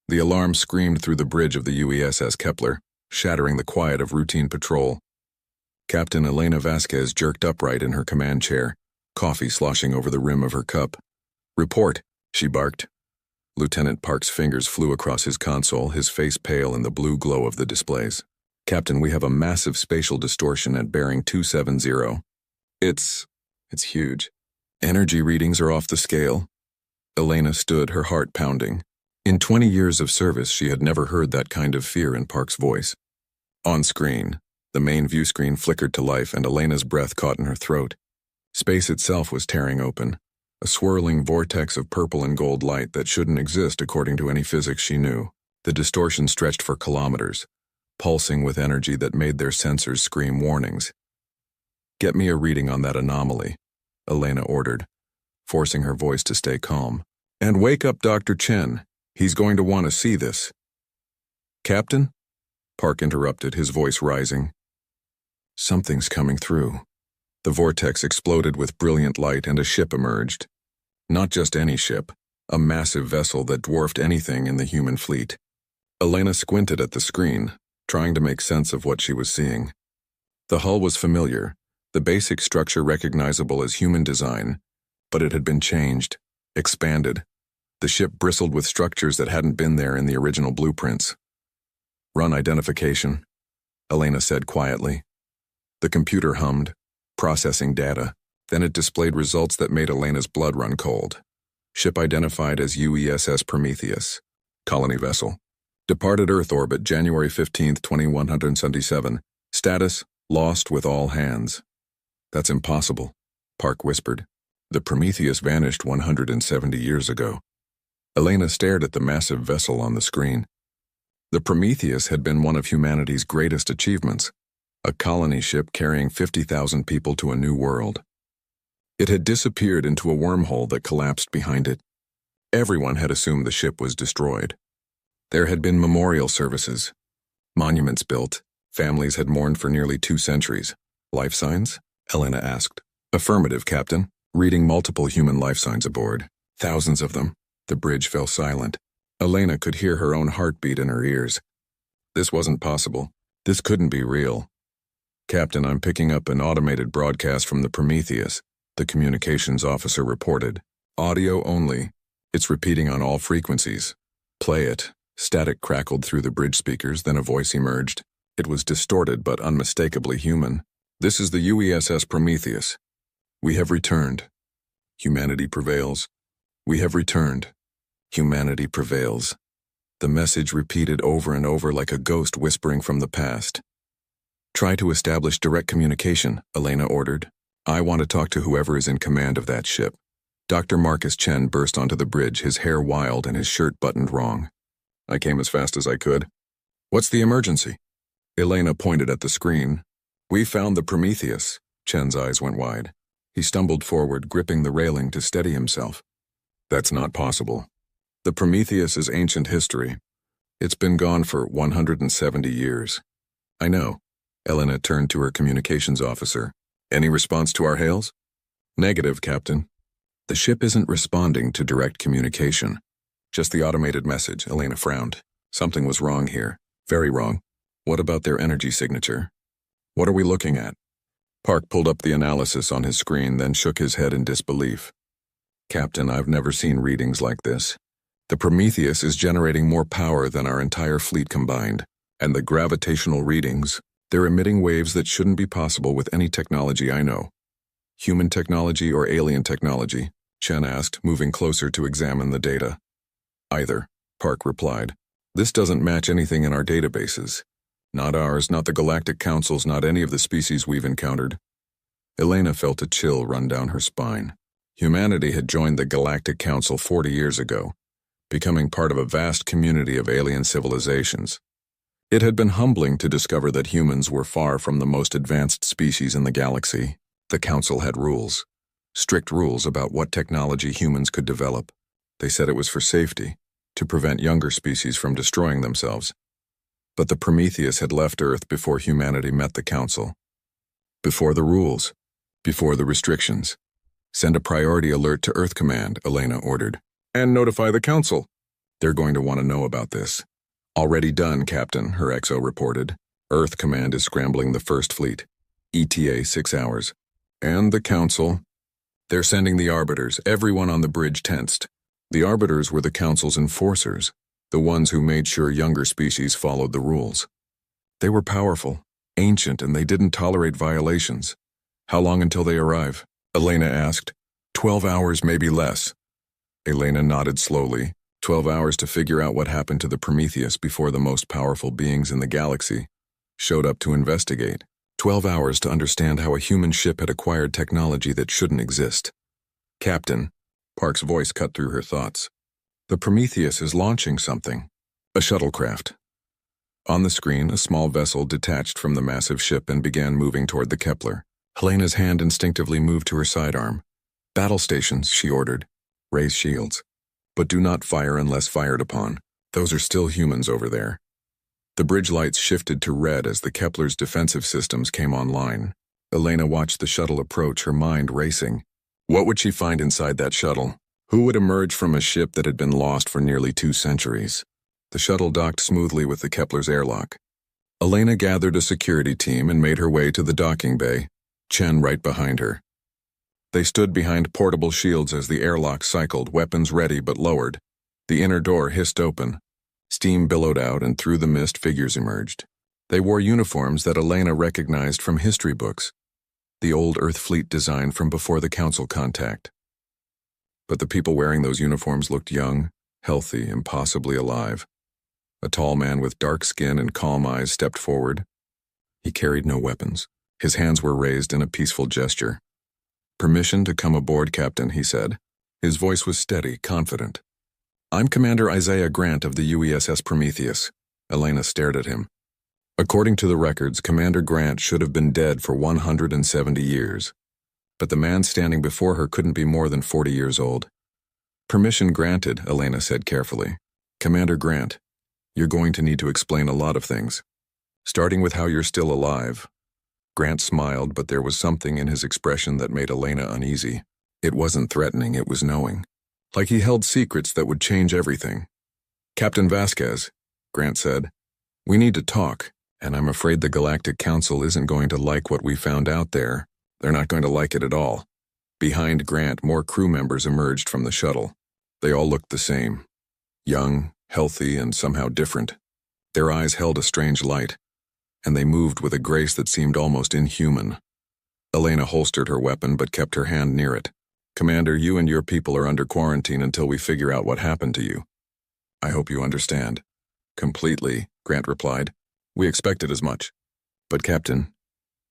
The alarm screamed through the bridge of the UESS Kepler, shattering the quiet of routine patrol. Captain Elena Vasquez jerked upright in her command chair, coffee sloshing over the rim of her cup. "Report," she barked. Lieutenant Park's fingers flew across his console, his face pale in the blue glow of the displays. "Captain, we have a massive spatial distortion at bearing 270. It's huge. Energy readings are off the scale." Elena stood, her heart pounding. In 20 years of service, she had never heard that kind of fear in Park's voice. On screen, the main view screen flickered to life and Elena's breath caught in her throat. Space itself was tearing open, a swirling vortex of purple and gold light that shouldn't exist according to any physics she knew. The distortion stretched for kilometers, pulsing with energy that made their sensors scream warnings. "Get me a reading on that anomaly," Elena ordered, forcing her voice to stay calm. "And wake up Dr. Chen. He's going to want to see this." "Captain?" Park interrupted, his voice rising. "Something's coming through." The vortex exploded with brilliant light and a ship emerged. Not just any ship, a massive vessel that dwarfed anything in the human fleet. Elena squinted at the screen, trying to make sense of what she was seeing. The hull was familiar, the basic structure recognizable as human design, but it had been changed, expanded. The ship bristled with structures that hadn't been there in the original blueprints. "Run identification," Elena said quietly. The computer hummed, processing data. Then it displayed results that made Elena's blood run cold. Ship identified as UESS Prometheus. Colony vessel. Departed Earth orbit January 15, 2177. Status, lost with all hands. "That's impossible," Park whispered. "The Prometheus vanished 170 years ago." Elena stared at the massive vessel on the screen. The Prometheus had been one of humanity's greatest achievements, a colony ship carrying 50,000 people to a new world. It had disappeared into a wormhole that collapsed behind it. Everyone had assumed the ship was destroyed. There had been memorial services, monuments built, families had mourned for nearly 2 centuries. "Life signs?" Elena asked. "Affirmative, Captain. Reading multiple human life signs aboard. Thousands of them." The bridge fell silent. Elena could hear her own heartbeat in her ears. This wasn't possible. This couldn't be real. "Captain, I'm picking up an automated broadcast from the Prometheus," the communications officer reported. "Audio only. It's repeating on all frequencies." "Play it." Static crackled through the bridge speakers, then a voice emerged. It was distorted but unmistakably human. "This is the UESS Prometheus. We have returned. Humanity prevails. We have returned. Humanity prevails." The message repeated over and over like a ghost whispering from the past. "Try to establish direct communication," Elena ordered. "I want to talk to whoever is in command of that ship." Dr. Marcus Chen burst onto the bridge, his hair wild and his shirt buttoned wrong. "I came as fast as I could." "What's the emergency?" Elena pointed at the screen. "We found the Prometheus." Chen's eyes went wide. He stumbled forward, gripping the railing to steady himself. "That's not possible. The Prometheus is ancient history. It's been gone for 170 years. "I know." Elena turned to her communications officer. "Any response to our hails?" "Negative, Captain." "The ship isn't responding to direct communication. Just the automated message." Elena frowned. Something was wrong here. Very wrong. "What about their energy signature? What are we looking at?" Park pulled up the analysis on his screen, then shook his head in disbelief. "Captain, I've never seen readings like this. The Prometheus is generating more power than our entire fleet combined, and the gravitational readings, they're emitting waves that shouldn't be possible with any technology I know." "Human technology or alien technology?" Chen asked, moving closer to examine the data. "Either," Park replied. "This doesn't match anything in our databases. Not ours, not the Galactic Council's, not any of the species we've encountered." Elena felt a chill run down her spine. Humanity had joined the Galactic Council 40 years ago, becoming part of a vast community of alien civilizations. It had been humbling to discover that humans were far from the most advanced species in the galaxy. The Council had rules, strict rules about what technology humans could develop. They said it was for safety, to prevent younger species from destroying themselves. But the Prometheus had left Earth before humanity met the Council. Before the rules, before the restrictions. "Send a priority alert to Earth Command," Elena ordered. "And notify the Council." They're going to want to know about this. Already done, Captain, her XO reported. Earth Command is scrambling the First Fleet. ETA 6 hours. And the Council. They're sending the Arbiters, everyone on the bridge tensed. The Arbiters were the Council's enforcers, the ones who made sure younger species followed the rules. They were powerful, ancient, and they didn't tolerate violations. How long until they arrive? Elena asked. 12 hours, maybe less. Elena nodded slowly. 12 hours to figure out what happened to the Prometheus before the most powerful beings in the galaxy showed up to investigate. 12 hours to understand how a human ship had acquired technology that shouldn't exist. Captain, Park's voice cut through her thoughts. The Prometheus is launching something. A shuttlecraft. On the screen, a small vessel detached from the massive ship and began moving toward the Kepler. Helena's hand instinctively moved to her sidearm. Battle stations, she ordered. Raise shields. But do not fire unless fired upon. Those are still humans over there. The bridge lights shifted to red as the Kepler's defensive systems came online. Elena watched the shuttle approach, her mind racing. What would she find inside that shuttle? Who would emerge from a ship that had been lost for nearly 2 centuries? The shuttle docked smoothly with the Kepler's airlock. Elena gathered a security team and made her way to the docking bay, Chen right behind her. They stood behind portable shields as the airlock cycled, weapons ready but lowered. The inner door hissed open. Steam billowed out, and through the mist figures emerged. They wore uniforms that Elena recognized from history books, the old Earth Fleet design from before the Council contact. But the people wearing those uniforms looked young, healthy, and possibly alive. A tall man with dark skin and calm eyes stepped forward. He carried no weapons. His hands were raised in a peaceful gesture. "Permission to come aboard, Captain," he said. His voice was steady, confident. "I'm Commander Isaiah Grant of the UESS Prometheus." Elena stared at him. According to the records, Commander Grant should have been dead for 170 years. But the man standing before her couldn't be more than 40 years old. "Permission granted," Elena said carefully. "Commander Grant, you're going to need to explain a lot of things. Starting with how you're still alive." Grant smiled, but there was something in his expression that made Elena uneasy. It wasn't threatening, it was knowing. Like he held secrets that would change everything. "Captain Vasquez," Grant said, "we need to talk, and I'm afraid the Galactic Council isn't going to like what we found out there. They're not going to like it at all." Behind Grant, more crew members emerged from the shuttle. They all looked the same. Young, healthy, and somehow different. Their eyes held a strange light, and they moved with a grace that seemed almost inhuman. Elena holstered her weapon but kept her hand near it. "Commander, you and your people are under quarantine until we figure out what happened to you." "I hope you understand." "Completely," Grant replied. "We expected as much. But Captain,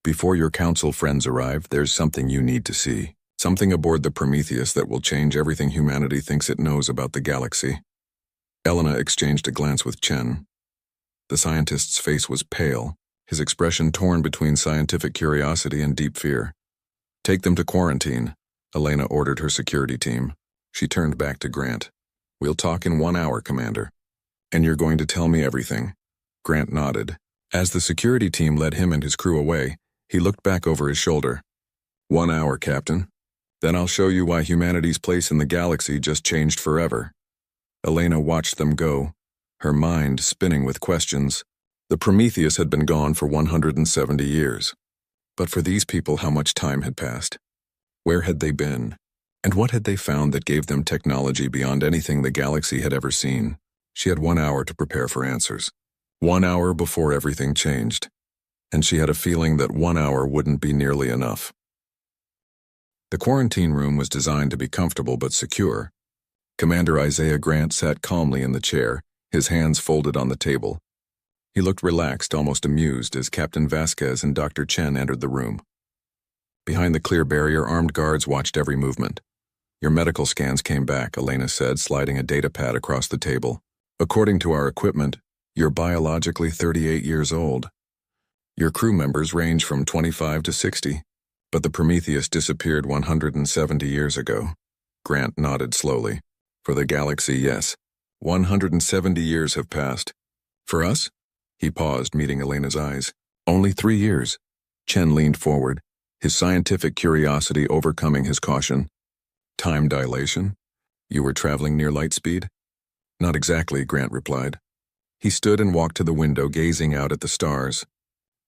before your council friends arrive, there's something you need to see. Something aboard the Prometheus that will change everything humanity thinks it knows about the galaxy." Elena exchanged a glance with Chen. The scientist's face was pale, his expression torn between scientific curiosity and deep fear. "Take them to quarantine," Elena ordered her security team. She turned back to Grant. "We'll talk in 1 hour, Commander." "And you're going to tell me everything?" Grant nodded. As the security team led him and his crew away, he looked back over his shoulder. 1 hour, Captain. Then I'll show you why humanity's place in the galaxy just changed forever." Elena watched them go, her mind spinning with questions. The Prometheus had been gone for 170 years. But for these people, how much time had passed? Where had they been? And what had they found that gave them technology beyond anything the galaxy had ever seen? She had 1 hour to prepare for answers. 1 hour before everything changed. And she had a feeling that 1 hour wouldn't be nearly enough. The quarantine room was designed to be comfortable but secure. Commander Isaiah Grant sat calmly in the chair, his hands folded on the table. He looked relaxed, almost amused, as Captain Vasquez and Dr. Chen entered the room. Behind the clear barrier, armed guards watched every movement. "Your medical scans came back," Elena said, sliding a data pad across the table. "According to our equipment, you're biologically 38 years old. Your crew members range from 25 to 60, but the Prometheus disappeared 170 years ago." Grant nodded slowly. "For the galaxy, yes. 170 years have passed. For us?" He paused, meeting Elena's eyes. "Only 3 years." Chen leaned forward, his scientific curiosity overcoming his caution. "Time dilation? You were traveling near light speed?" Not exactly, Grant replied. He stood and walked to the window, gazing out at the stars.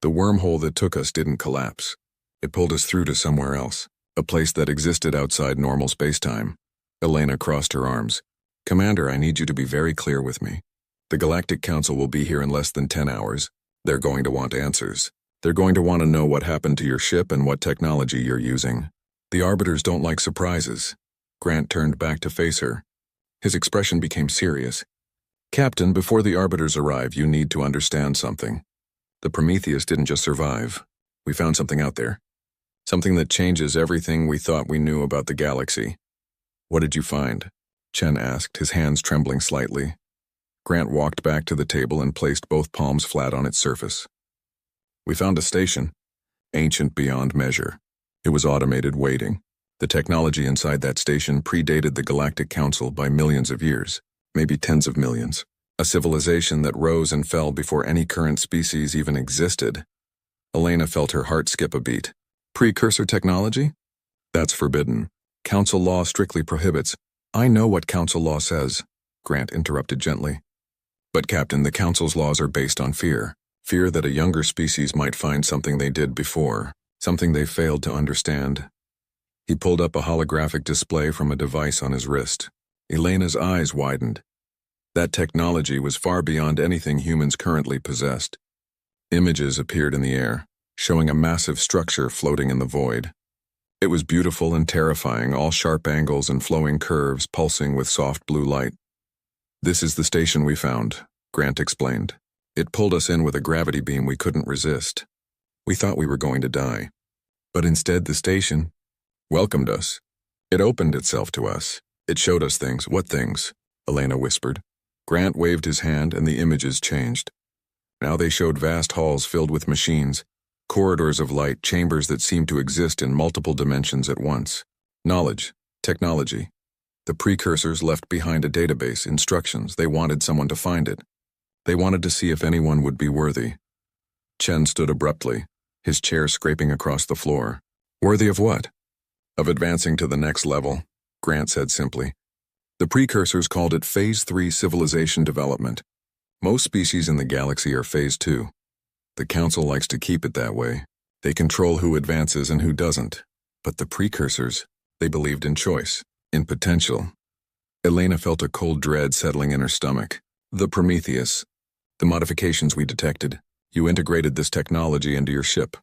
The wormhole that took us didn't collapse. It pulled us through to somewhere else, a place that existed outside normal spacetime. Elena crossed her arms. Commander, I need you to be very clear with me. The Galactic Council will be here in less than 10 hours. They're going to want answers. They're going to want to know what happened to your ship and what technology you're using. The Arbiters don't like surprises. Grant turned back to face her. His expression became serious. Captain, before the Arbiters arrive, you need to understand something. The Prometheus didn't just survive. We found something out there. Something that changes everything we thought we knew about the galaxy. What did you find? Chen asked, his hands trembling slightly. Grant walked back to the table and placed both palms flat on its surface. We found a station, ancient beyond measure. It was automated waiting. The technology inside that station predated the Galactic Council by millions of years, maybe tens of millions. A civilization that rose and fell before any current species even existed. Elena felt her heart skip a beat. Precursor technology? That's forbidden. Council law strictly prohibits. I know what Council law says, Grant interrupted gently. But Captain, the Council's laws are based on fear. Fear that a younger species might find something they did before, something they failed to understand. He pulled up a holographic display from a device on his wrist. Elena's eyes widened. That technology was far beyond anything humans currently possessed. Images appeared in the air, showing a massive structure floating in the void. It was beautiful and terrifying, all sharp angles and flowing curves pulsing with soft blue light. This is the station we found, Grant explained. It pulled us in with a gravity beam we couldn't resist. We thought we were going to die. But instead the station welcomed us. It opened itself to us. It showed us things. What things? Elena whispered. Grant waved his hand and the images changed. Now they showed vast halls filled with machines, corridors of light, chambers that seemed to exist in multiple dimensions at once. Knowledge, technology. The precursors left behind a database, instructions. They wanted someone to find it. They wanted to see if anyone would be worthy. Chen stood abruptly, his chair scraping across the floor. Worthy of what? Of advancing to the next level, Grant said simply. The precursors called it Phase 3 civilization development. Most species in the galaxy are Phase 2. The Council likes to keep it that way. They control who advances and who doesn't. But the precursors, they believed in choice, in potential. Elena felt a cold dread settling in her stomach. The Prometheus. The modifications we detected. You integrated this technology into your ship.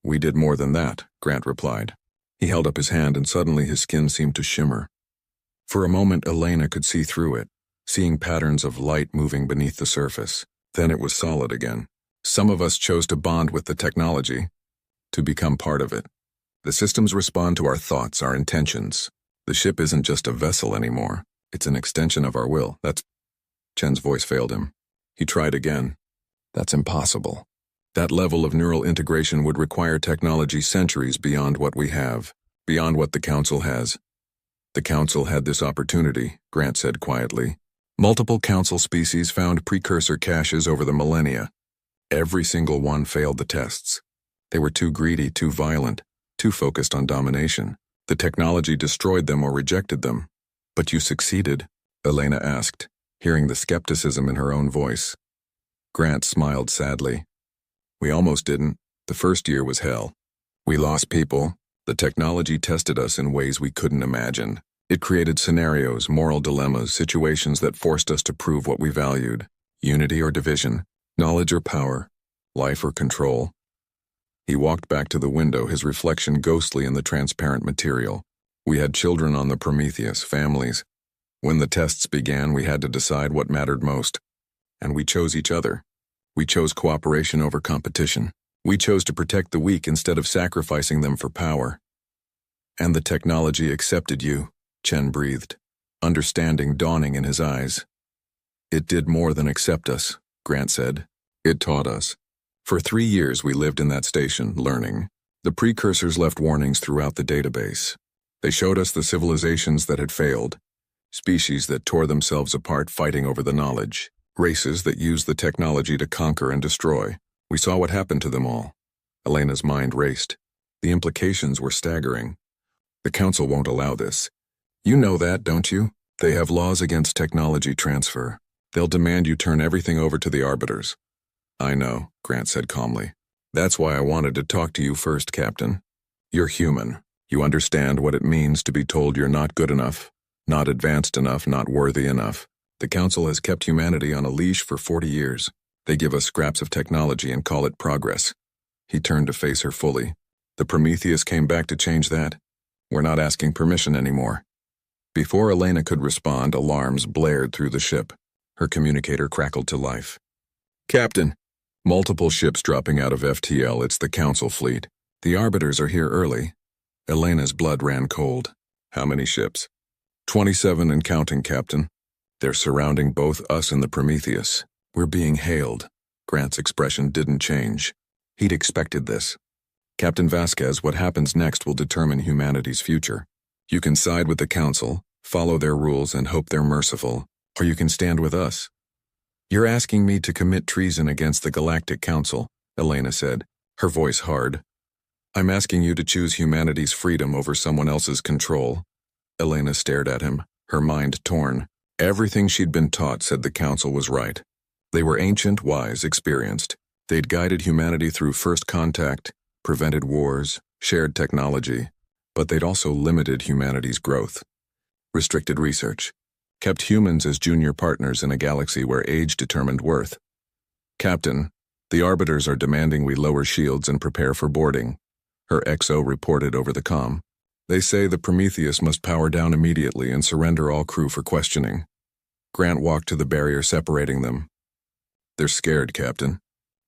We did more than that, Grant replied. He held up his hand and suddenly his skin seemed to shimmer. For a moment Elena could see through it, seeing patterns of light moving beneath the surface. Then it was solid again. Some of us chose to bond with the technology, to become part of it. The systems respond to our thoughts, our intentions. The ship isn't just a vessel anymore. It's an extension of our will. Chen's voice failed him. He tried again. That's impossible. That level of neural integration would require technology centuries beyond what we have, beyond what the Council has. The Council had this opportunity, Grant said quietly. Multiple Council species found precursor caches over the millennia. Every single one failed the tests. They were too greedy, too violent, too focused on domination. The technology destroyed them or rejected them. But you succeeded, Elena asked, hearing the skepticism in her own voice. Grant smiled sadly. We almost didn't. The first year was hell. We lost people. The technology tested us in ways we couldn't imagine. It created scenarios, moral dilemmas, situations that forced us to prove what we valued. Unity or division, knowledge or power, life or control. He walked back to the window, his reflection ghostly in the transparent material. We had children on the Prometheus, families. When the tests began, we had to decide what mattered most. And we chose each other. We chose cooperation over competition. We chose to protect the weak instead of sacrificing them for power. And the technology accepted you, Chen breathed, understanding dawning in his eyes. It did more than accept us, Grant said. It taught us. For 3 years we lived in that station, learning. The precursors left warnings throughout the database. They showed us the civilizations that had failed, species that tore themselves apart fighting over the knowledge, races that used the technology to conquer and destroy. We saw what happened to them all. Elena's mind raced. The implications were staggering. The Council won't allow this. You know that, don't you? They have laws against technology transfer. They'll demand you turn everything over to the arbiters. I know, Grant said calmly. That's why I wanted to talk to you first, Captain. You're human. You understand what it means to be told you're not good enough, not advanced enough, not worthy enough. The Council has kept humanity on a leash for 40 years. They give us scraps of technology and call it progress. He turned to face her fully. The Prometheus came back to change that. We're not asking permission anymore. Before Elena could respond, alarms blared through the ship. Her communicator crackled to life. Captain, multiple ships dropping out of FTL. It's the Council fleet. The arbiters are here early. Elena's blood ran cold. How many ships? 27 and counting, Captain. They're surrounding both us and the Prometheus. We're being hailed. Grant's expression didn't change. He'd expected this. Captain Vasquez, what happens next will determine humanity's future. You can side with the Council, follow their rules and hope they're merciful, or you can stand with us. You're asking me to commit treason against the Galactic Council, Elena said, her voice hard. I'm asking you to choose humanity's freedom over someone else's control. Elena stared at him, her mind torn. Everything she'd been taught said the Council was right. They were ancient, wise, experienced. They'd guided humanity through first contact, prevented wars, shared technology, but they'd also limited humanity's growth. Restricted research. Kept humans as junior partners in a galaxy where age determined worth. Captain, the arbiters are demanding we lower shields and prepare for boarding. Her XO reported over the comm. They say the Prometheus must power down immediately and surrender all crew for questioning. Grant walked to the barrier separating them. They're scared, Captain.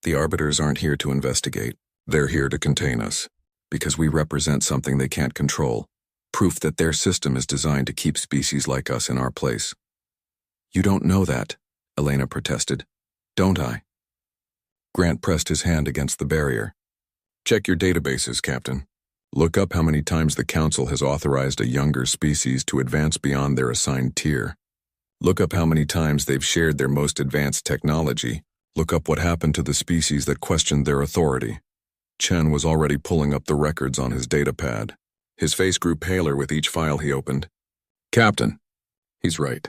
The arbiters aren't here to investigate. They're here to contain us, because we represent something they can't control. Proof that their system is designed to keep species like us in our place. You don't know that, Elena protested. Don't I? Grant pressed his hand against the barrier. Check your databases, Captain. Look up how many times the Council has authorized a younger species to advance beyond their assigned tier. Look up how many times they've shared their most advanced technology. Look up what happened to the species that questioned their authority. Chen was already pulling up the records on his datapad. His face grew paler with each file he opened. Captain. He's right.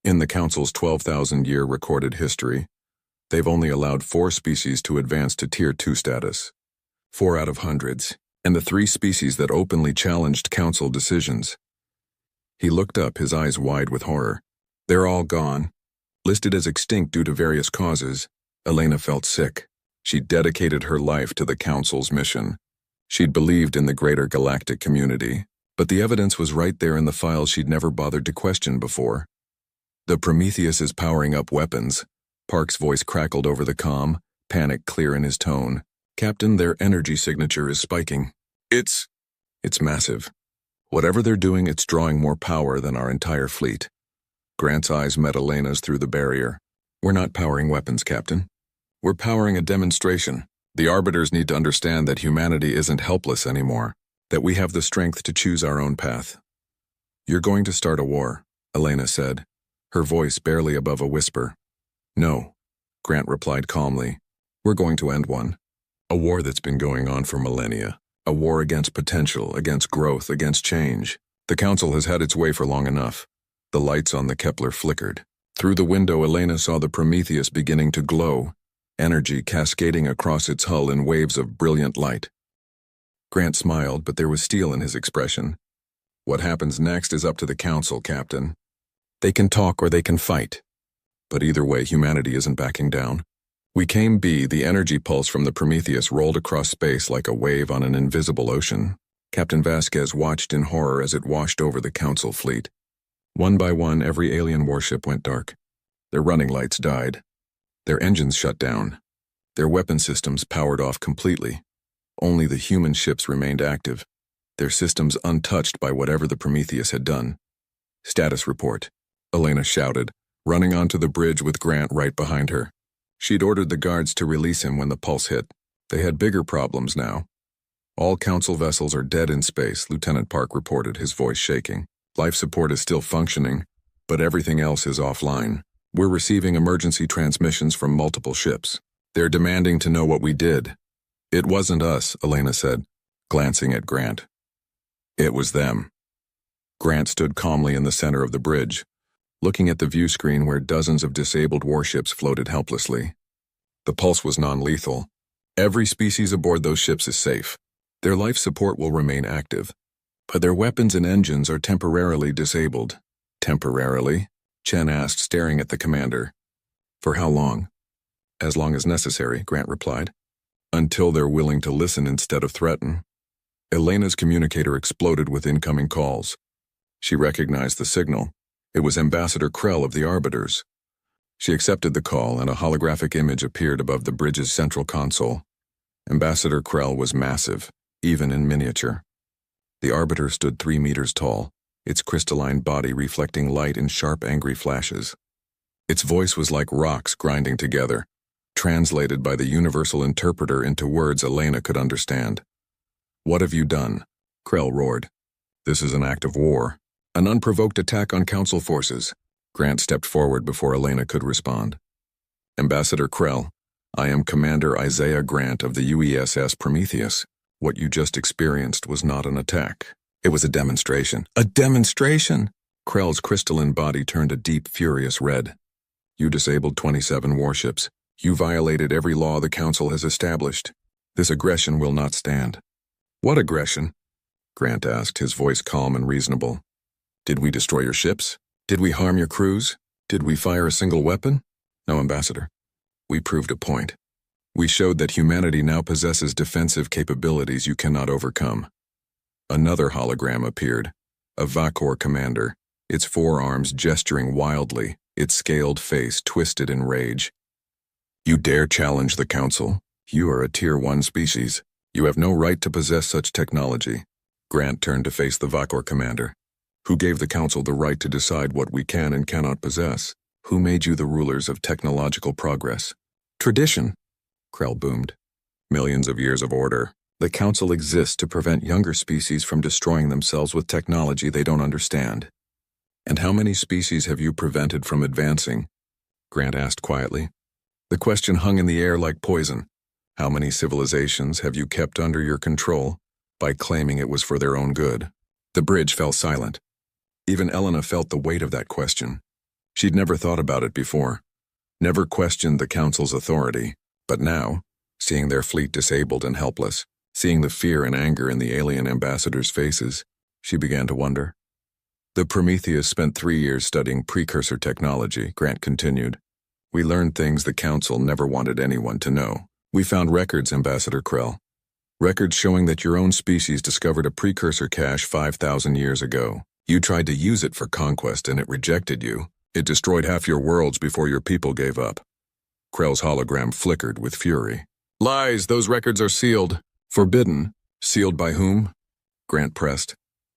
In the Council's 12,000-year recorded history, they've only allowed 4 species to advance to Tier 2 status. 4 out of hundreds, and the 3 species that openly challenged Council decisions. He looked up, his eyes wide with horror. They're all gone. Listed as extinct due to various causes, Elena felt sick. She'd dedicated her life to the Council's mission. She'd believed in the greater galactic community, but the evidence was right there in the files she'd never bothered to question before. The Prometheus is powering up weapons. Park's voice crackled over the comm, panic clear in his tone. Captain, their energy signature is spiking. It's massive. Whatever they're doing, it's drawing more power than our entire fleet. Grant's eyes met Elena's through the barrier. We're not powering weapons, Captain. We're powering a demonstration. The arbiters need to understand that humanity isn't helpless anymore, that we have the strength to choose our own path. You're going to start a war, Elena said, her voice barely above a whisper. No, Grant replied calmly. We're going to end one. A war that's been going on for millennia. A war against potential, against growth, against change. The Council has had its way for long enough. The lights on the Kepler flickered. Through the window, Elena saw the Prometheus beginning to glow, energy cascading across its hull in waves of brilliant light. Grant smiled, but there was steel in his expression. What happens next is up to the Council, Captain. They can talk or they can fight. But either way, humanity isn't backing down. We came B, the energy pulse from the Prometheus rolled across space like a wave on an invisible ocean. Captain Vasquez watched in horror as it washed over the Council fleet. One by one, every alien warship went dark. Their running lights died. Their engines shut down. Their weapon systems powered off completely. Only the human ships remained active, their systems untouched by whatever the Prometheus had done. Status report, Elena shouted, running onto the bridge with Grant right behind her. She'd ordered the guards to release him when the pulse hit. They had bigger problems now. All Council vessels are dead in space, Lieutenant Park reported, his voice shaking. Life support is still functioning, but everything else is offline. We're receiving emergency transmissions from multiple ships. They're demanding to know what we did. It wasn't us, Elena said, glancing at Grant. It was them. Grant stood calmly in the center of the bridge. looking at the view screen where dozens of disabled warships floated helplessly. The pulse was non-lethal. Every species aboard those ships is safe. Their life support will remain active, but their weapons and engines are temporarily disabled. Temporarily? Chen asked, staring at the commander. For how long? As long as necessary, Grant replied. Until they're willing to listen instead of threaten. Elena's communicator exploded with incoming calls. She recognized the signal. It was Ambassador Krell of the Arbiters. She accepted the call, and a holographic image appeared above the bridge's central console. Ambassador Krell was massive, even in miniature. The Arbiter stood 3 meters tall, its crystalline body reflecting light in sharp, angry flashes. Its voice was like rocks grinding together, translated by the universal interpreter into words Elena could understand. "What have you done?" Krell roared. "This is an act of war. An unprovoked attack on Council forces." Grant stepped forward before Elena could respond. "Ambassador Krell, I am Commander Isaiah Grant of the UESS Prometheus. What you just experienced was not an attack. It was a demonstration." "A demonstration?" Krell's crystalline body turned a deep, furious red. "You disabled 27 warships. You violated every law the Council has established. This aggression will not stand." "What aggression?" Grant asked, his voice calm and reasonable. "Did we destroy your ships? Did we harm your crews? Did we fire a single weapon? No, Ambassador. We proved a point. We showed that humanity now possesses defensive capabilities you cannot overcome." Another hologram appeared, a Vakor commander, its forearms gesturing wildly, its scaled face twisted in rage. "You dare challenge the Council? You are a Tier 1 species. You have no right to possess such technology." Grant turned to face the Vakor commander. "Who gave the Council the right to decide what we can and cannot possess? Who made you the rulers of technological progress?" "Tradition," Krell boomed. "Millions of years of order. The Council exists to prevent younger species from destroying themselves with technology they don't understand." "And how many species have you prevented from advancing?" Grant asked quietly. The question hung in the air like poison. How many civilizations have you kept under your control by claiming it was for their own good? The bridge fell silent. Even Elena felt the weight of that question. She'd never thought about it before, never questioned the Council's authority, but now, seeing their fleet disabled and helpless, seeing the fear and anger in the alien ambassadors' faces, she began to wonder. "The Prometheus spent 3 years studying precursor technology," Grant continued. "We learned things the Council never wanted anyone to know. We found records, Ambassador Krell. Records showing that your own species discovered a precursor cache 5,000 years ago. You tried to use it for conquest and it rejected you. It destroyed half your worlds before your people gave up." Krell's hologram flickered with fury. "Lies, those records are sealed. Forbidden. Sealed by whom?" Grant pressed.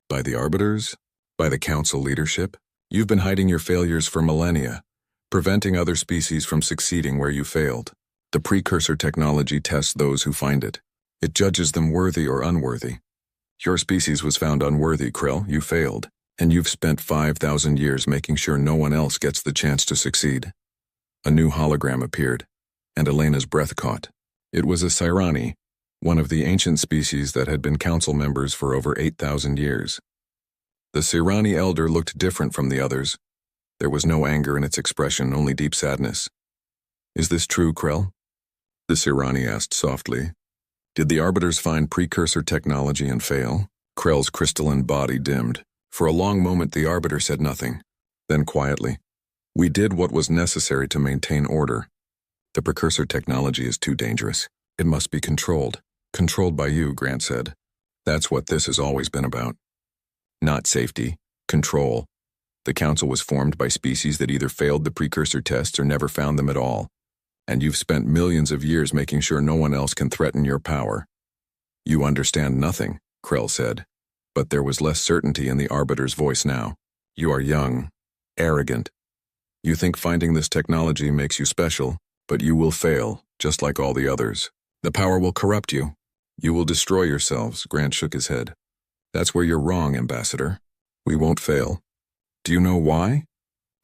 "By the Arbiters? By the Council leadership? You've been hiding your failures for millennia, preventing other species from succeeding where you failed. The precursor technology tests those who find it. It judges them worthy or unworthy. Your species was found unworthy, Krell. You failed. And you've spent 5,000 years making sure no one else gets the chance to succeed." A new hologram appeared, and Elena's breath caught. It was a Sirani, one of the ancient species that had been Council members for over 8,000 years. The Sirani elder looked different from the others. There was no anger in its expression, only deep sadness. "Is this true, Krell?" the Sirani asked softly. "Did the Arbiters find precursor technology and fail?" Krell's crystalline body dimmed. For a long moment the Arbiter said nothing. Then quietly, "We did what was necessary to maintain order. The precursor technology is too dangerous. It must be controlled. Controlled by you," Grant said. "That's what this has always been about. Not safety, control. The Council was formed by species that either failed the precursor tests or never found them at all. And you've spent millions of years making sure no one else can threaten your power." "You understand nothing," Krell said. But there was less certainty in the Arbiter's voice now. "You are young, arrogant. You think finding this technology makes you special, but you will fail, just like all the others. The power will corrupt you. You will destroy yourselves." Grant shook his head. "That's where you're wrong, Ambassador. We won't fail. Do you know why?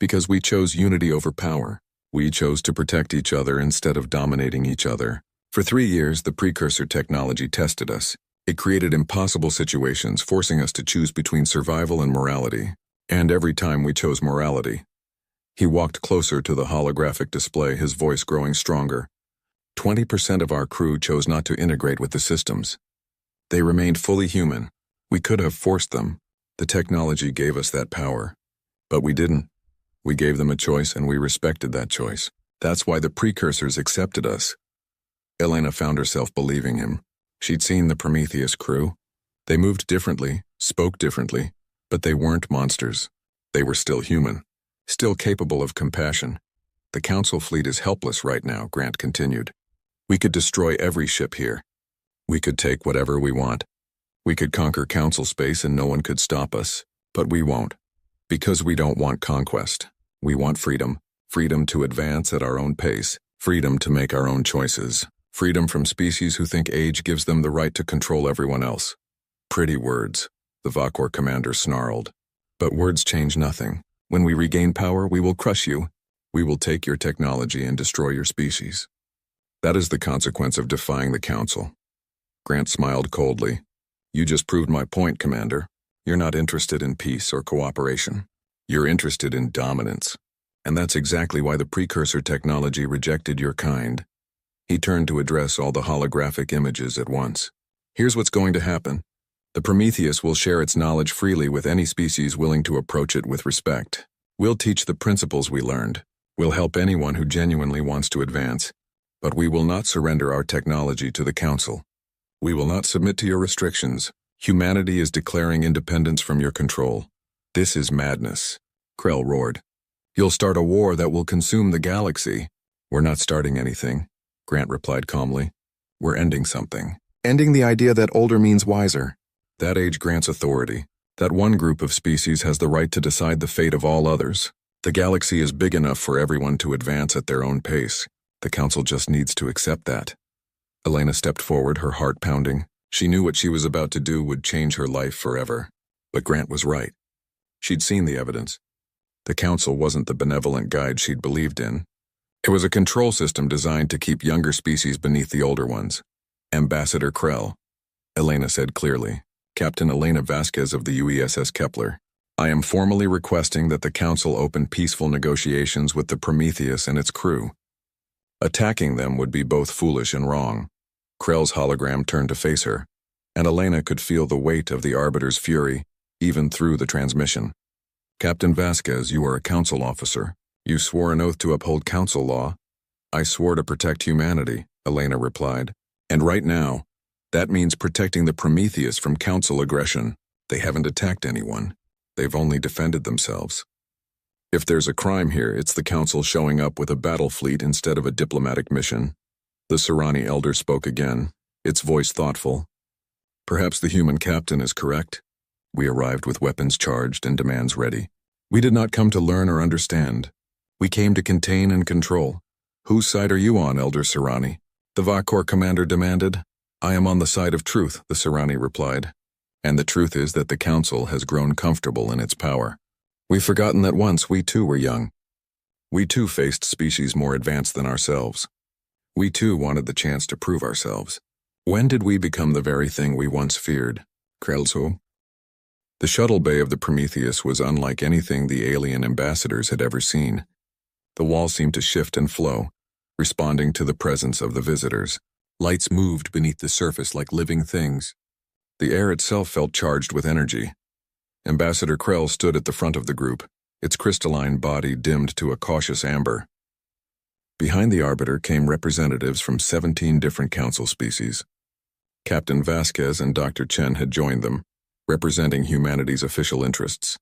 Because we chose unity over power. We chose to protect each other instead of dominating each other. For 3 years, the precursor technology tested us. It created impossible situations, forcing us to choose between survival and morality. And every time we chose morality, He walked closer to the holographic display, his voice growing stronger. 20% of our crew chose not to integrate with the systems. They remained fully human. We could have forced them. The technology gave us that power. But we didn't. We gave them a choice and we respected that choice. That's why the precursors accepted us. Elena found herself believing him. She'd seen the Prometheus crew. They moved differently, spoke differently, but they weren't monsters. They were still human, still capable of compassion. The Council fleet is helpless right now, Grant continued. We could destroy every ship here. We could take whatever we want. We could conquer Council space and no one could stop us. But we won't. Because we don't want conquest. We want freedom. Freedom to advance at our own pace. Freedom to make our own choices. Freedom from species who think age gives them the right to control everyone else. Pretty words, the Vakor commander snarled. But words change nothing. When we regain power, we will crush you. We will take your technology and destroy your species. That is the consequence of defying the Council. Grant smiled coldly. You just proved my point, Commander. You're not interested in peace or cooperation. You're interested in dominance. And that's exactly why the precursor technology rejected your kind. He turned to address all the holographic images at once. Here's what's going to happen. The Prometheus will share its knowledge freely with any species willing to approach it with respect. We'll teach the principles we learned. We'll help anyone who genuinely wants to advance. But we will not surrender our technology to the Council. We will not submit to your restrictions. Humanity is declaring independence from your control. This is madness. Krell roared. You'll start a war that will consume the galaxy. We're not starting anything, Grant replied calmly. We're ending something. Ending the idea that older means wiser. That age grants authority. That one group of species has the right to decide the fate of all others. The galaxy is big enough for everyone to advance at their own pace. The Council just needs to accept that. Elena stepped forward, her heart pounding. She knew what she was about to do would change her life forever. But Grant was right. She'd seen the evidence. The Council wasn't the benevolent guide she'd believed in. It was a control system designed to keep younger species beneath the older ones. Ambassador Krell, Elena said clearly. Captain Elena Vasquez of the UESS Kepler. I am formally requesting that the Council open peaceful negotiations with the Prometheus and its crew. Attacking them would be both foolish and wrong. Krell's hologram turned to face her, and Elena could feel the weight of the Arbiter's fury, even through the transmission. Captain Vasquez, you are a Council officer. You swore an oath to uphold Council law. I swore to protect humanity, Elena replied. And right now, that means protecting the Prometheus from Council aggression. They haven't attacked anyone. They've only defended themselves. If there's a crime here, it's the Council showing up with a battle fleet instead of a diplomatic mission. The Serrani elder spoke again, its voice thoughtful. Perhaps the human captain is correct. We arrived with weapons charged and demands ready. We did not come to learn or understand. We came to contain and control. Whose side are you on, Elder Serrani? The Vakor commander demanded. I am on the side of truth, the Serrani replied. And the truth is that the Council has grown comfortable in its power. We've forgotten that once we too were young. We too faced species more advanced than ourselves. We too wanted the chance to prove ourselves. When did we become the very thing we once feared? Krelso? The shuttle bay of the Prometheus was unlike anything the alien ambassadors had ever seen. The wall seemed to shift and flow, responding to the presence of the visitors. Lights moved beneath the surface like living things. The air itself felt charged with energy. Ambassador Krell stood at the front of the group, its crystalline body dimmed to a cautious amber. Behind the Arbiter came representatives from 17 different Council species. Captain Vasquez and Dr. Chen had joined them, representing humanity's official interests.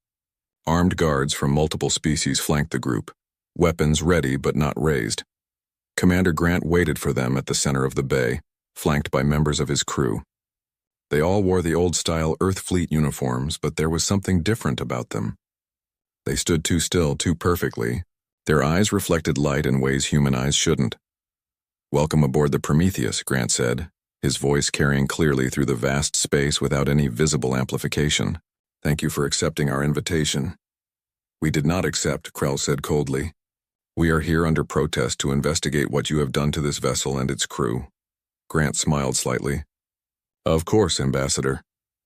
Armed guards from multiple species flanked the group, weapons ready but not raised. Commander Grant waited for them at the center of the bay, flanked by members of his crew. They all wore the old-style Earth Fleet uniforms, but there was something different about them. They stood too still, too perfectly. Their eyes reflected light in ways human eyes shouldn't. Welcome aboard the Prometheus, Grant said, his voice carrying clearly through the vast space without any visible amplification. Thank you for accepting our invitation. We did not accept, Krell said coldly. We are here under protest to investigate what you have done to this vessel and its crew. Grant smiled slightly. Of course, Ambassador.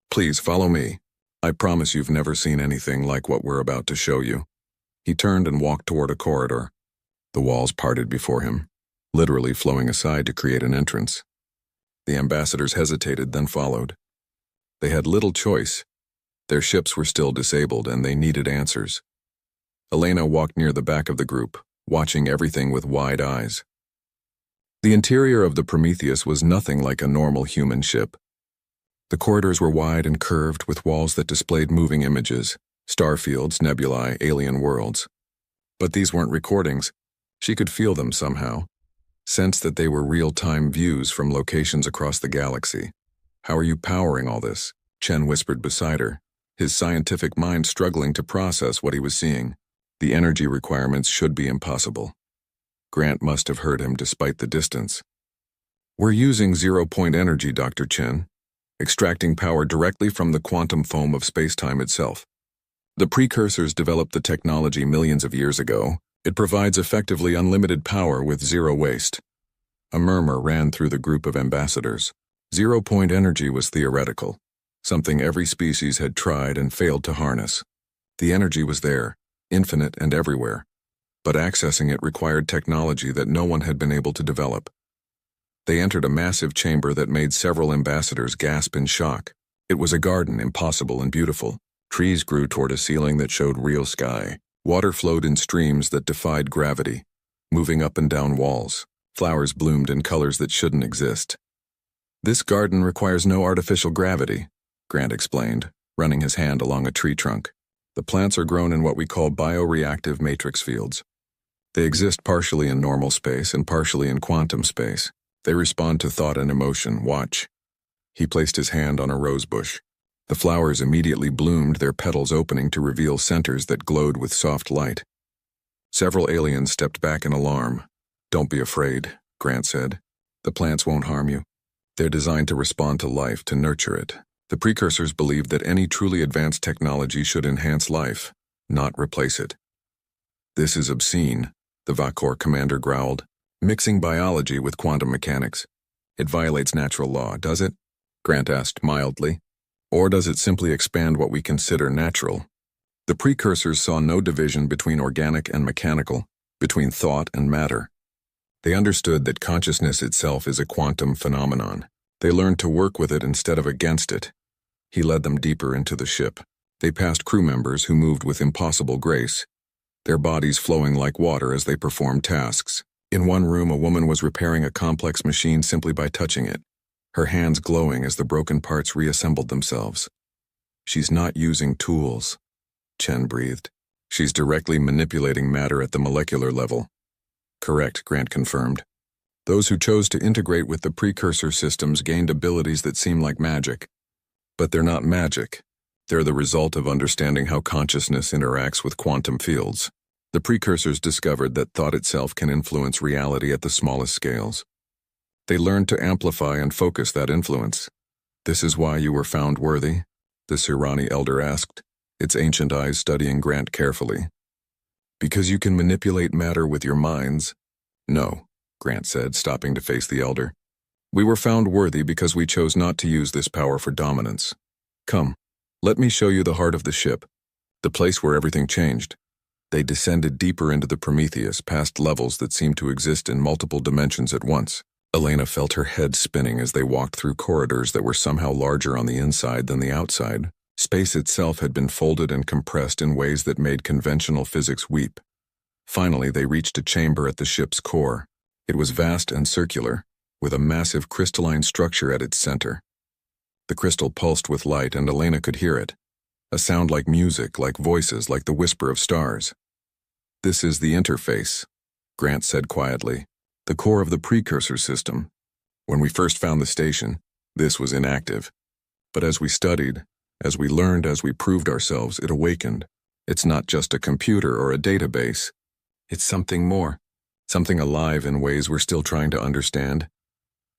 Please follow me. I promise you've never seen anything like what we're about to show you. He turned and walked toward a corridor. The walls parted before him, literally flowing aside to create an entrance. The ambassadors hesitated, then followed. They had little choice. Their ships were still disabled, and they needed answers. Elena walked near the back of the group, watching everything with wide eyes. The interior of the Prometheus was nothing like a normal human ship. The corridors were wide and curved, with walls that displayed moving images, starfields, nebulae, alien worlds. But these weren't recordings. She could feel them somehow, sense that they were real-time views from locations across the galaxy. "How are you powering all this?" Chen whispered beside her, his scientific mind struggling to process what he was seeing. The energy requirements should be impossible. Grant must have heard him despite the distance. "We're using zero-point energy, Dr. Chen, extracting power directly from the quantum foam of space-time itself. The precursors developed the technology millions of years ago. It provides effectively unlimited power with zero waste." A murmur ran through the group of ambassadors. Zero-point energy was theoretical, something every species had tried and failed to harness. The energy was there, infinite and everywhere, but accessing it required technology that no one had been able to develop. They entered a massive chamber that made several ambassadors gasp in shock. It was a garden, impossible and beautiful. Trees grew toward a ceiling that showed real sky. Water flowed in streams that defied gravity, moving up and down walls. Flowers bloomed in colors that shouldn't exist. "This garden requires no artificial gravity," Grant explained, running his hand along a tree trunk. "The plants are grown in what we call bioreactive matrix fields. They exist partially in normal space and partially in quantum space. They respond to thought and emotion. Watch." He placed his hand on a rose bush. The flowers immediately bloomed, their petals opening to reveal centers that glowed with soft light. Several aliens stepped back in alarm. "Don't be afraid," Grant said. "The plants won't harm you. They're designed to respond to life, to nurture it. The precursors believed that any truly advanced technology should enhance life, not replace it." "This is obscene," the Vakor commander growled, "mixing biology with quantum mechanics. It violates natural law, does it?" Grant asked mildly. "Or does it simply expand what we consider natural?" The precursors saw no division between organic and mechanical, between thought and matter. They understood that consciousness itself is a quantum phenomenon. They learned to work with it instead of against it. He led them deeper into the ship. They passed crew members who moved with impossible grace, their bodies flowing like water as they performed tasks. In one room, a woman was repairing a complex machine simply by touching it, her hands glowing as the broken parts reassembled themselves. "She's not using tools," Chen breathed. "She's directly manipulating matter at the molecular level." "Correct," Grant confirmed. "Those who chose to integrate with the precursor systems gained abilities that seem like magic. But they're not magic. They're the result of understanding how consciousness interacts with quantum fields. The precursors discovered that thought itself can influence reality at the smallest scales. They learned to amplify and focus that influence." "This is why you were found worthy?" the Sirani elder asked, its ancient eyes studying Grant carefully. "Because you can manipulate matter with your minds?" "No," Grant said, stopping to face the elder. "We were found worthy because we chose not to use this power for dominance. Come, let me show you the heart of the ship, the place where everything changed." They descended deeper into the Prometheus, past levels that seemed to exist in multiple dimensions at once. Elena felt her head spinning as they walked through corridors that were somehow larger on the inside than the outside. Space itself had been folded and compressed in ways that made conventional physics weep. Finally, they reached a chamber at the ship's core. It was vast and circular, with a massive crystalline structure at its center. The crystal pulsed with light, and Elena could hear it. A sound like music, like voices, like the whisper of stars. "This is the interface," Grant said quietly. "The core of the precursor system. When we first found the station, this was inactive. But as we studied, as we learned, as we proved ourselves, it awakened. It's not just a computer or a database. It's something more, something alive in ways we're still trying to understand."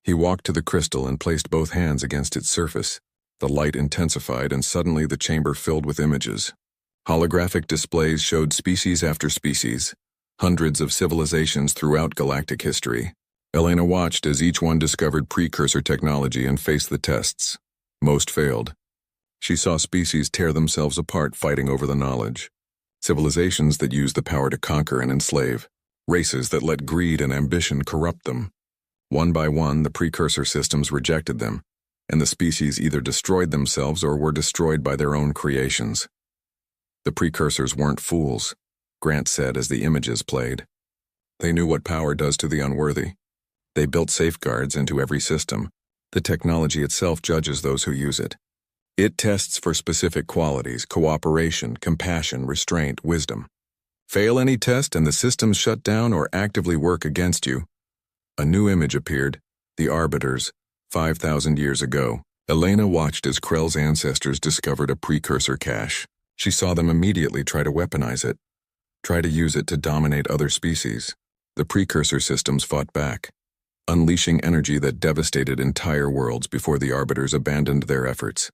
He walked to the crystal and placed both hands against its surface. The light intensified, and suddenly the chamber filled with images. Holographic displays showed species after species, hundreds of civilizations throughout galactic history. Elena watched as each one discovered precursor technology and faced the tests. Most failed. She saw species tear themselves apart fighting over the knowledge. Civilizations that use the power to conquer and enslave. Races that let greed and ambition corrupt them. One by one, the precursor systems rejected them, and the species either destroyed themselves or were destroyed by their own creations. The precursors weren't fools, Grant said as the images played. They knew what power does to the unworthy. They built safeguards into every system. The technology itself judges those who use it. It tests for specific qualities: cooperation, compassion, restraint, wisdom. Fail any test and the systems shut down or actively work against you. A new image appeared, the Arbiters, 5,000 years ago. Elena watched as Krell's ancestors discovered a precursor cache. She saw them immediately try to weaponize it, try to use it to dominate other species. The precursor systems fought back, unleashing energy that devastated entire worlds before the Arbiters abandoned their efforts.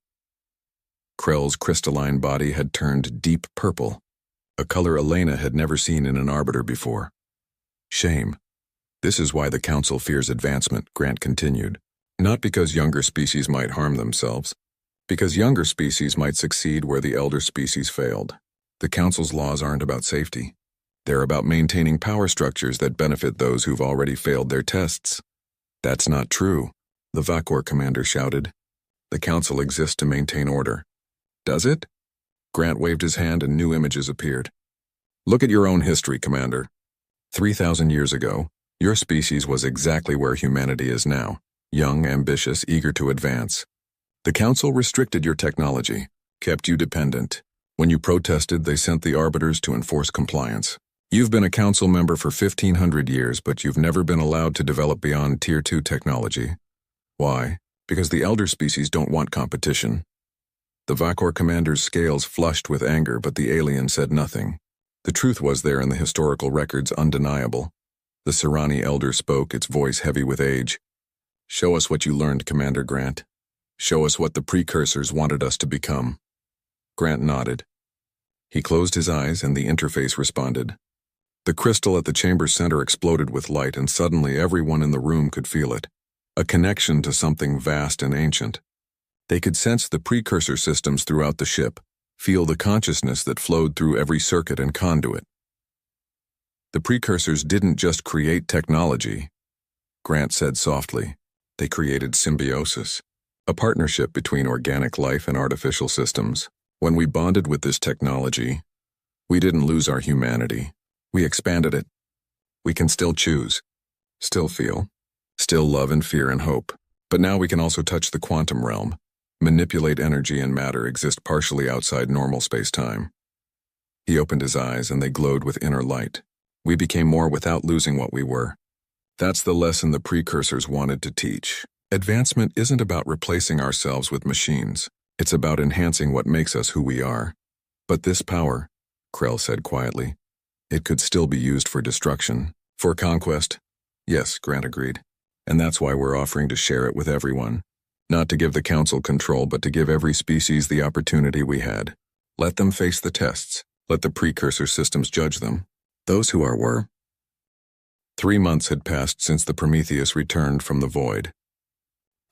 Krell's crystalline body had turned deep purple, a color Elena had never seen in an Arbiter before. Shame. This is why the Council fears advancement, Grant continued. Not because younger species might harm themselves, because younger species might succeed where the elder species failed. The Council's laws aren't about safety. They're about maintaining power structures that benefit those who've already failed their tests. That's not true, the Vakor commander shouted. The Council exists to maintain order. Does it? Grant waved his hand and new images appeared. Look at your own history, Commander. 3,000 years ago, your species was exactly where humanity is now, young, ambitious, eager to advance. The Council restricted your technology, kept you dependent. When you protested, they sent the Arbiters to enforce compliance. You've been a Council member for 1,500 years, but you've never been allowed to develop beyond Tier 2 technology. Why? Because the elder species don't want competition. The Vakor commander's scales flushed with anger, but the alien said nothing. The truth was there in the historical records, undeniable. The Serani elder spoke, its voice heavy with age. Show us what you learned, Commander Grant. Show us what the precursors wanted us to become. Grant nodded. He closed his eyes and the interface responded. The crystal at the chamber's center exploded with light, and suddenly everyone in the room could feel it. A connection to something vast and ancient. They could sense the precursor systems throughout the ship, feel the consciousness that flowed through every circuit and conduit. The precursors didn't just create technology, Grant said softly. They created symbiosis, a partnership between organic life and artificial systems. When we bonded with this technology, we didn't lose our humanity. We expanded it. We can still choose, still feel, still love and fear and hope. But now we can also touch the quantum realm. Manipulate energy and matter exist partially outside normal space-time. He opened his eyes and they glowed with inner light. We became more without losing what we were. That's the lesson the precursors wanted to teach. Advancement isn't about replacing ourselves with machines. It's about enhancing what makes us who we are. But this power, Krell said quietly, it could still be used for destruction, for conquest. Yes, Grant agreed. And that's why we're offering to share it with everyone. Not to give the Council control, but to give every species the opportunity we had. Let them face the tests. Let the precursor systems judge them. Those who were. 3 months had passed since the Prometheus returned from the void.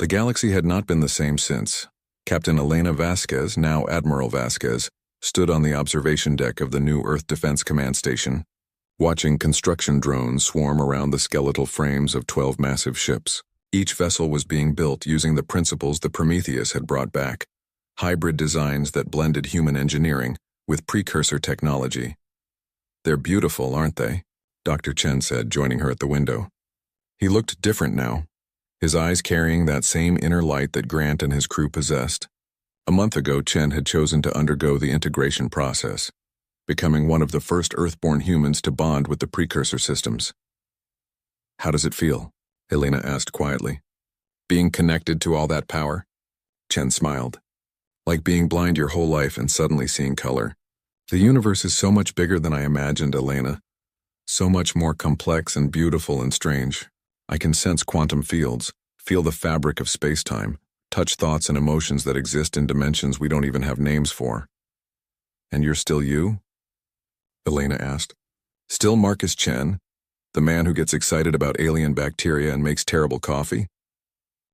The galaxy had not been the same since. Captain Elena Vasquez, now Admiral Vasquez, stood on the observation deck of the new Earth Defense Command Station, watching construction drones swarm around the skeletal frames of 12 massive ships. Each vessel was being built using the principles the Prometheus had brought back, hybrid designs that blended human engineering with precursor technology. They're beautiful, aren't they? Dr. Chen said, joining her at the window. He looked different now, his eyes carrying that same inner light that Grant and his crew possessed. A month ago, Chen had chosen to undergo the integration process, becoming one of the first Earthborn humans to bond with the precursor systems. How does it feel? Elena asked quietly. Being connected to all that power? Chen smiled. Like being blind your whole life and suddenly seeing color. The universe is so much bigger than I imagined, Elena. So much more complex and beautiful and strange. I can sense quantum fields, feel the fabric of space-time, touch thoughts and emotions that exist in dimensions we don't even have names for. And you're still you? Elena asked. Still Marcus Chen? The man who gets excited about alien bacteria and makes terrible coffee?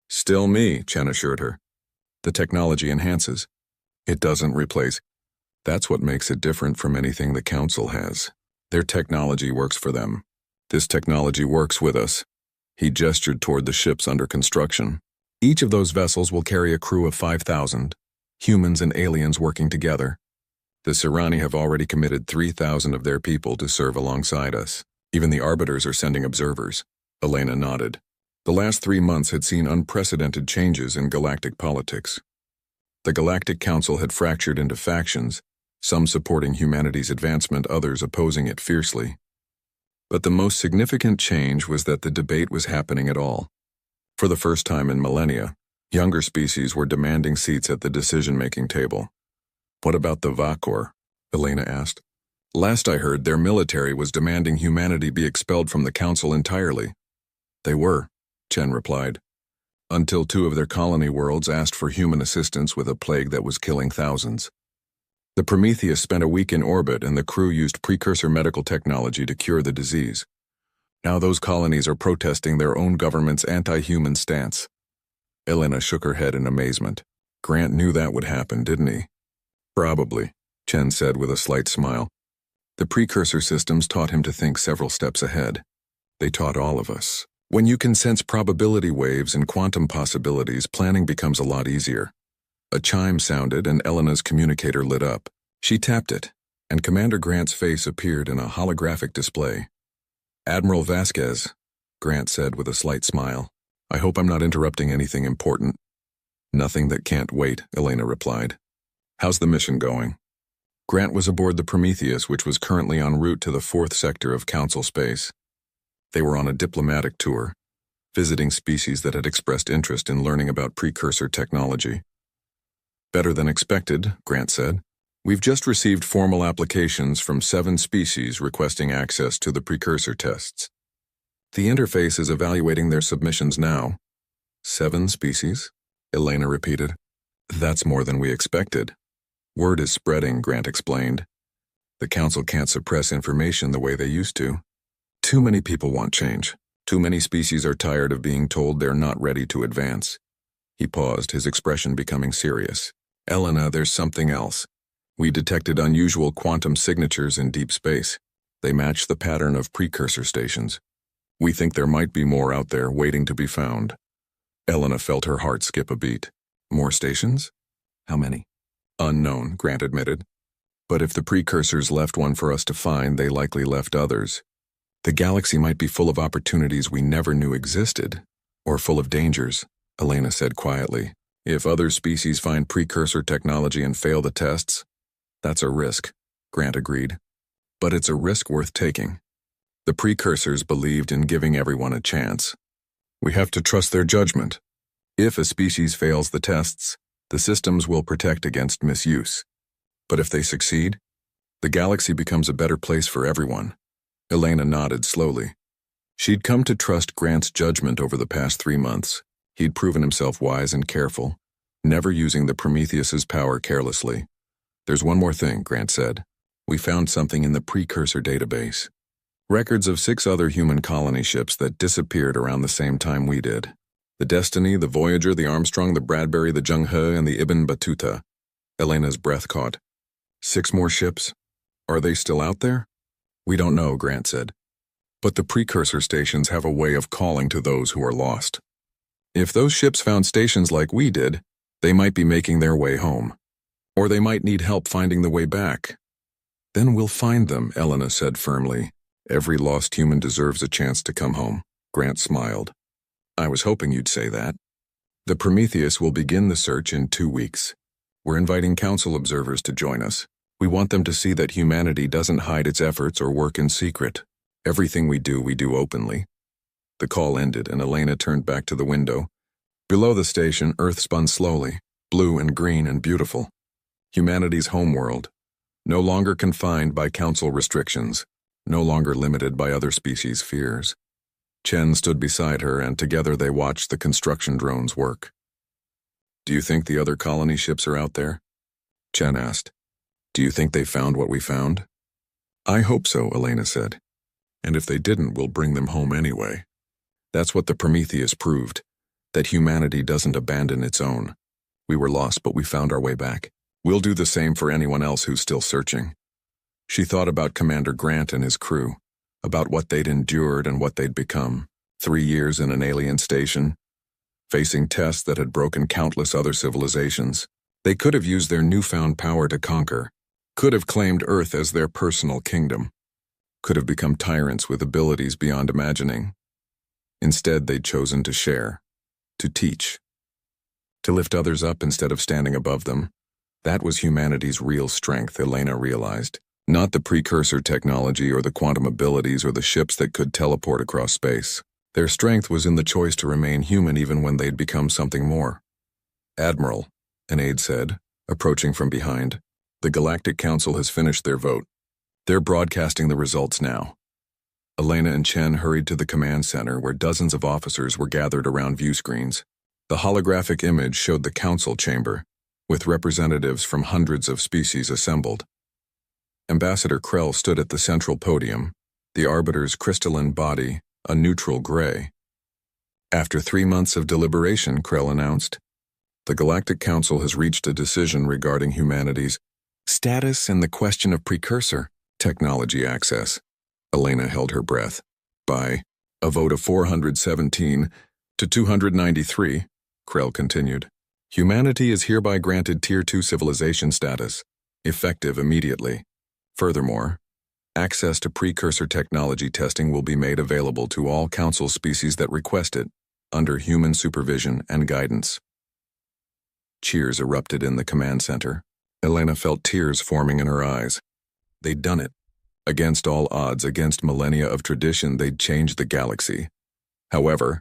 Still me, Chen assured her. The technology enhances. It doesn't replace. That's what makes it different from anything the Council has. Their technology works for them. This technology works with us. He gestured toward the ships under construction. Each of those vessels will carry a crew of 5,000, humans and aliens working together. The Sirani have already committed 3,000 of their people to serve alongside us. Even the Arbiters are sending observers. Elena nodded. The last 3 months had seen unprecedented changes in galactic politics. The Galactic Council had fractured into factions, some supporting humanity's advancement, others opposing it fiercely. But the most significant change was that the debate was happening at all. For the first time in millennia, younger species were demanding seats at the decision-making table. What about the Vakor? Elena asked. Last I heard, their military was demanding humanity be expelled from the Council entirely. They were, Chen replied, until 2 of their colony worlds asked for human assistance with a plague that was killing thousands. The Prometheus spent a week in orbit and the crew used precursor medical technology to cure the disease. Now those colonies are protesting their own government's anti-human stance. Elena shook her head in amazement. Grant knew that would happen, didn't he? Probably, Chen said with a slight smile. The precursor systems taught him to think several steps ahead. They taught all of us. When you can sense probability waves and quantum possibilities, planning becomes a lot easier. A chime sounded and Elena's communicator lit up. She tapped it, and Commander Grant's face appeared in a holographic display. Admiral Vasquez, Grant said with a slight smile. I hope I'm not interrupting anything important. Nothing that can't wait, Elena replied. How's the mission going? Grant was aboard the Prometheus, which was currently en route to the 4th sector of Council space. They were on a diplomatic tour, visiting species that had expressed interest in learning about precursor technology. Better than expected, Grant said. We've just received formal applications from 7 species requesting access to the precursor tests. The interface is evaluating their submissions now. 7 species? Elena repeated. That's more than we expected. Word is spreading, Grant explained. The Council can't suppress information the way they used to. Too many people want change. Too many species are tired of being told they're not ready to advance. He paused, his expression becoming serious. Elena, there's something else. We detected unusual quantum signatures in deep space. They match the pattern of precursor stations. We think there might be more out there waiting to be found. Elena felt her heart skip a beat. More stations? How many? Unknown, Grant admitted. But if the precursors left one for us to find, they likely left others. The galaxy might be full of opportunities we never knew existed, or full of dangers, Elena said quietly. If other species find precursor technology and fail the tests, that's a risk, Grant agreed. But it's a risk worth taking. The precursors believed in giving everyone a chance. We have to trust their judgment. If a species fails the tests, the systems will protect against misuse. But if they succeed, the galaxy becomes a better place for everyone. Elena nodded slowly. She'd come to trust Grant's judgment over the past 3 months. He'd proven himself wise and careful, never using the Prometheus's power carelessly. There's one more thing, Grant said. We found something in the precursor database. Records of 6 other human colony ships that disappeared around the same time we did. The Destiny, the Voyager, the Armstrong, the Bradbury, the Jung-He, and the Ibn Battuta. Elena's breath caught. 6 more ships? Are they still out there? We don't know, Grant said. But the precursor stations have a way of calling to those who are lost. If those ships found stations like we did, they might be making their way home. Or they might need help finding the way back. Then we'll find them, Elena said firmly. Every lost human deserves a chance to come home. Grant smiled. I was hoping you'd say that. The Prometheus will begin the search in 2 weeks. We're inviting Council observers to join us. We want them to see that humanity doesn't hide its efforts or work in secret. Everything we do openly. The call ended and Elena turned back to the window. Below the station, Earth spun slowly, blue and green and beautiful. Humanity's homeworld. No longer confined by Council restrictions. No longer limited by other species' fears. Chen stood beside her and together they watched the construction drones work. Do you think the other colony ships are out there? Chen asked. Do you think they found what we found? I hope so, Elena said. And if they didn't, we'll bring them home anyway. That's what the Prometheus proved, that humanity doesn't abandon its own. We were lost, but we found our way back. We'll do the same for anyone else who's still searching. She thought about Commander Grant and his crew, about what they'd endured and what they'd become. 3 years in an alien station, facing tests that had broken countless other civilizations. They could have used their newfound power to conquer, could have claimed Earth as their personal kingdom, could have become tyrants with abilities beyond imagining. Instead, they'd chosen to share, to teach, to lift others up instead of standing above them. That was humanity's real strength, Elena realized. Not the precursor technology or the quantum abilities or the ships that could teleport across space. Their strength was in the choice to remain human even when they'd become something more. "Admiral," an aide said, approaching from behind, "the Galactic Council has finished their vote. They're broadcasting the results now." Elena and Chen hurried to the command center where dozens of officers were gathered around view screens. The holographic image showed the council chamber, with representatives from hundreds of species assembled. Ambassador Krell stood at the central podium, the Arbiter's crystalline body a neutral gray. After 3 months of deliberation, Krell announced, "The Galactic Council has reached a decision regarding humanity's status and the question of precursor technology access." Elena held her breath. "By a vote of 417 to 293, Krell continued, "humanity is hereby granted Tier 2 civilization status, effective immediately. Furthermore, access to precursor technology testing will be made available to all Council species that request it, under human supervision and guidance." Cheers erupted in the command center. Elena felt tears forming in her eyes. They'd done it. Against all odds, against millennia of tradition, they'd changed the galaxy. "However,"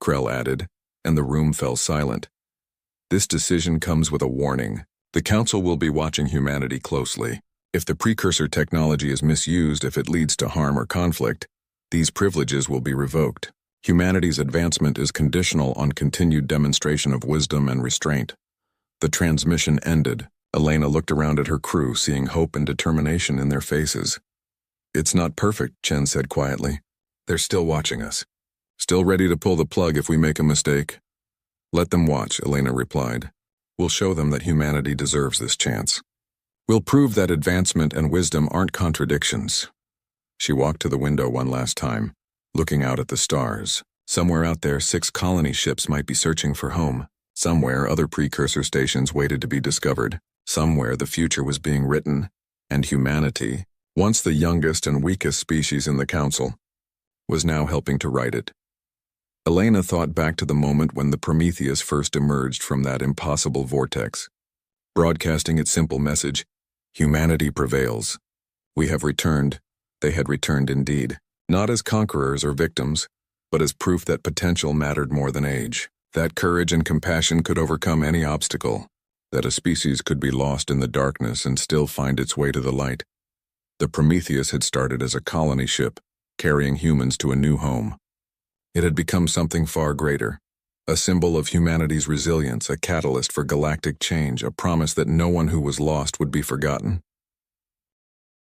Krell added, and the room fell silent, "this decision comes with a warning. The Council will be watching humanity closely. If the precursor technology is misused, if it leads to harm or conflict, these privileges will be revoked. Humanity's advancement is conditional on continued demonstration of wisdom and restraint." The transmission ended. Elena looked around at her crew, seeing hope and determination in their faces. "It's not perfect," Chen said quietly. "They're still watching us. Still ready to pull the plug if we make a mistake." "Let them watch," Elena replied. "We'll show them that humanity deserves this chance. We'll prove that advancement and wisdom aren't contradictions." She walked to the window one last time, looking out at the stars. Somewhere out there, 6 colony ships might be searching for home. Somewhere, other precursor stations waited to be discovered. Somewhere, the future was being written, and humanity, once the youngest and weakest species in the Council, was now helping to write it. Elena thought back to the moment when the Prometheus first emerged from that impossible vortex, broadcasting its simple message, "Humanity prevails. We have returned." They had returned indeed, not as conquerors or victims, but as proof that potential mattered more than age, that courage and compassion could overcome any obstacle, that a species could be lost in the darkness and still find its way to the light. The Prometheus had started as a colony ship, carrying humans to a new home. It had become something far greater, a symbol of humanity's resilience, a catalyst for galactic change, a promise that no one who was lost would be forgotten.